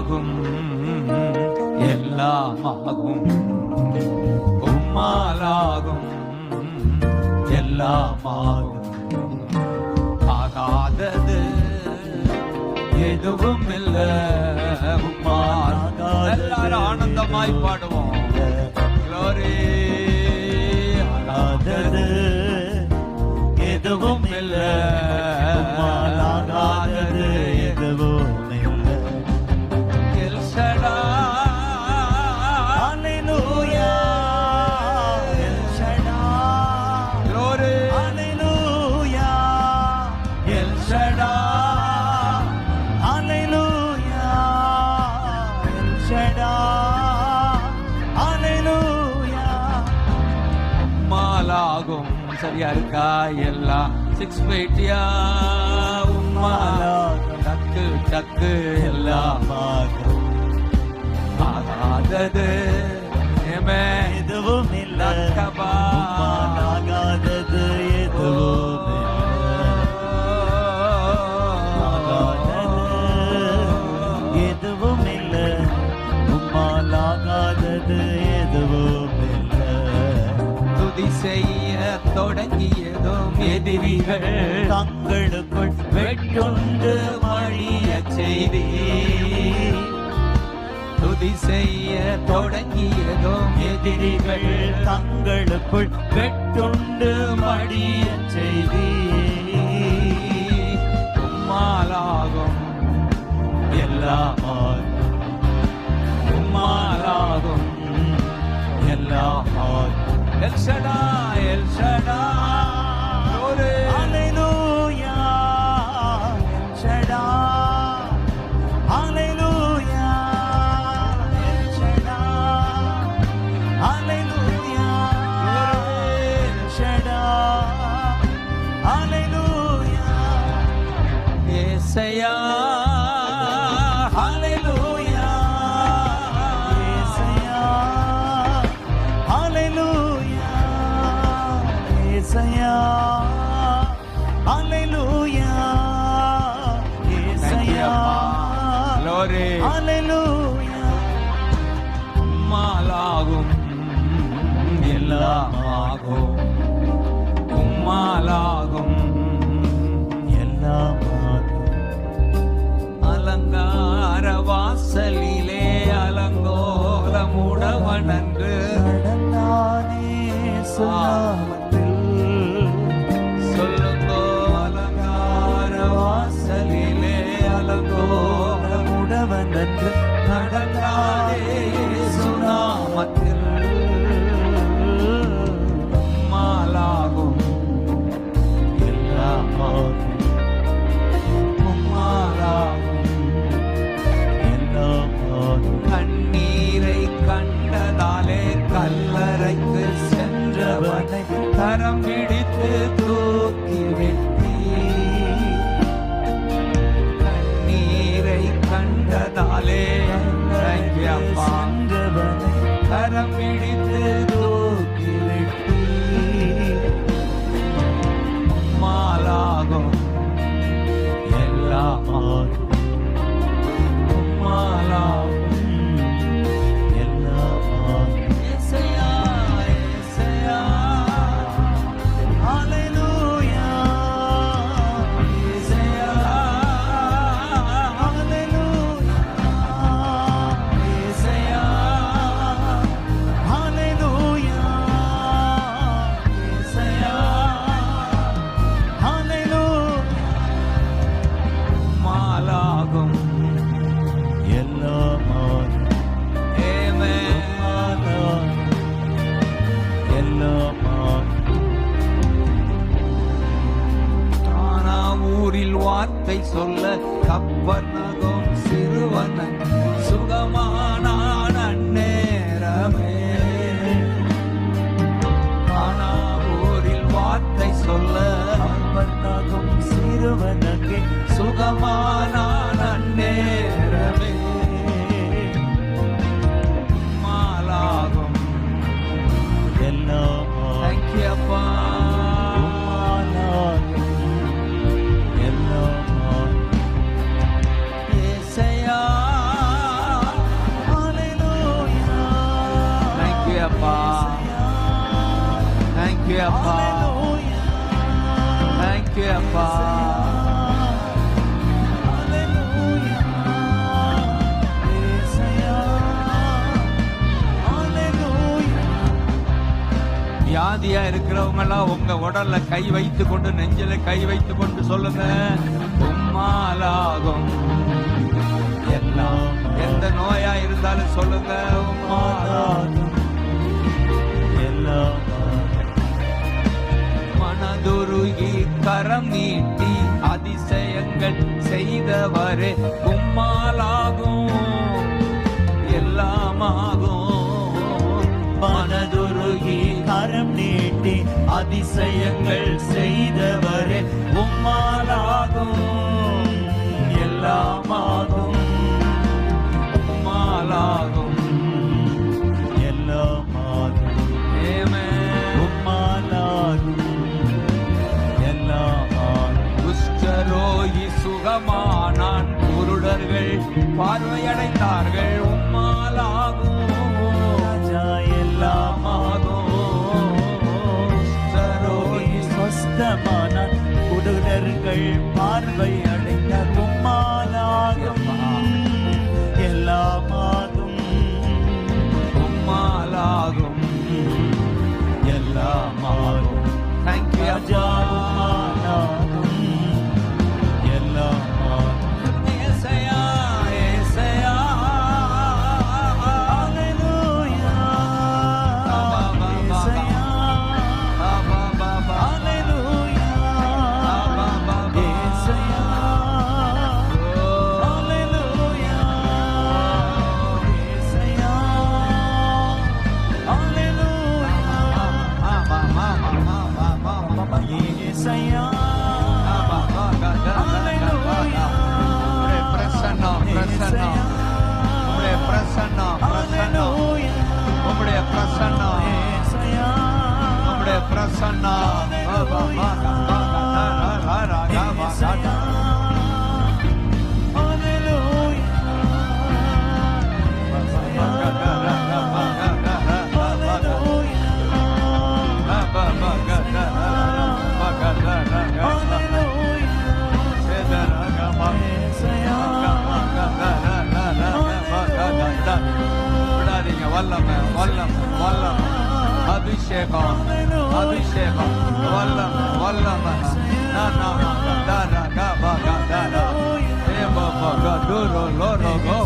எல்லாமாகும் எல்லாமாகும் உம்மாலாகும் எல்லாமாகும் ஆகாதது எதுவும் இல்லை உம்மால். எல்லாரும் ஆனந்தமாய் பாடுவோம். Glory. ஆகாதது எதுவும் இல்லை உம்மால். ஆகாதது எதுவும் இல்லை. L Shaddai. Hallelujah. El Shaddai. Glory. Hallelujah. L Shaddai. Hallelujah. El Shaddai. Hallelujah. உம்மாலாகும். சரியா இருக்கா? எல்லாம் 6 உம்மாலாகும். டக்கு டக்கு எல்லாமாகும். ஆகாதது எதுவும் இல்லை உம்மால். ஆகாதது எதுவும் இல்லை. எதுவும் இல்லை உம்மால். ஆகாதது எதுவும் இல்லை. துதி செய்ய தொடங்கியதும் எதிரிகள் தங்களுக்குள் வெட்டுண்டு மழிய செய்தி. துதி செய்ய தொடங்கியதும் எதிரிகள் தங்களுக்குள் வெட்டுண்டு மடிய செய்தி. உம்மாலாகும் எல்லாமாகும் உம்மாலாகும் எல்லாமாகும். El Shaddai El Shaddai. Glory. Hallelujah. El Shaddai. Hallelujah. El Shaddai. Hallelujah. El Shaddai. Hallelujah. ஏசையா ஹல்லேலூயா. Yesaya. Hallelujah. Yesaya. Hallelujah. Yesaya. Glory. Hallelujah. உம்மாலாகும் எல்லாமாகும் உம்மாலாகும் எல்லாமாகும். அலங்கார வாசலிலே அலங்கோலமுடவனன்று நடந்தானே சுனாமத்தில். சொல்லுங்கோ. அலங்கார வாசலிலே அலங்கோலமுடவன் உடவனன்று நடந்தாதே சுனாமத்தில். உம்மாலாகும் எல்லாமாகும். உம்மாலாகும். எல்லாமாகும். கண்ணீரை கண்டதாலே கல்லறைக்கு சென்றவனை கரம் பிடித்து தூக்கி விட்டி. கண்ணீரை கண்டதாலே அப்பா சென்றவனை கரம் பிடித்து தூக்கி விட்டி. உம்மாலாகும் எல்லாமாகும் உம்மாலாகும். எல்லாமாகும். ஏசையா ஏசையா. Hallelujah. ஏசையா. Hallelujah. ஏசையா. Hallelujah. ஏசையா. Hallelujah. உம்மாலாகும் எல்லாமாகும். ஆமென். எல்லாமாகும். தானா ஊரில் வார்த்தை சொல்ல கப்பர்நகம் சிறுவனன் சுகமானான் அந்நேரமே. தானா ஊரில் வார்த்தை சொல்ல கப்பர்நகம் சிறுவனுக்கு சுகமானான் அந்நேரமே. உம்மாலாகும் எல்லாமாகும். Thank you, அப்பா. எல்லாமாகும். ஏசையா அப்பா. Hallelujah. Yesaya. Hallelujah. வியாதியா இருக்கிறவங்க எல்லாம் உங்க உடல்ல கை வைத்து கொண்டு நெஞ்சில கை வைத்து கொண்டு சொல்லுங்க, உம்மாலாகும் எல்லாம். எந்த நோயா இருந்தாலும் சொல்லுங்க, உம்மாலாகும் எல்லாம் மனதுருகி கரம் நீட்டி அதிசயங்கள் செய்தவரே, உம்மாலாகும் எல்லாமாகும். மனதுருகி கரம் நீட்டி அதிசயங்கள் செய்தவரே உம்மாலாகும் எல்லாமாகும் உம்மாலாகும் எல்லாமாகும் ஆமென். உம்மாலாகும் எல்லாமாகும் குஷ்டரோகி சுகமானான், குருடர்கள் பார்வையடைந்தார்கள், உம்மாலாகும் ராஜா எல்லாமாகும் குஷ்டரோகி சொஸ்தமான குருடர்கள் பார்வை அடைந்த உம்மாலாகும் எல்லாமாகும் உம்மாலாகும் எல்லாமாகும் தேங்க்யூ ராஜா அப்பா. உம்மாலாகும் எல்லாமாகும் ஏசையா, ஏசையா. Hallelujah. Yesaya. Hallelujah. Yesaya. Hallelujah. Yesaya. Hallelujah. Yesaya. பிரசன்னம், பிரசன்னம், உம்முடைய பிரசன்னம், பிரசன்னம், உம்முடைய பிரசன்னம், உம்முடைய பிரசன்னம். விடாதீங்க. வல்லமை, வல்லமை, வல்லமை, அபிஷேகம், அபிஷேகம், வல்லமை, வல்லமை. நான் நான் நான் தாரா கா பா கா தாரா ஏ பா பா கா துரோ லோரோ கோ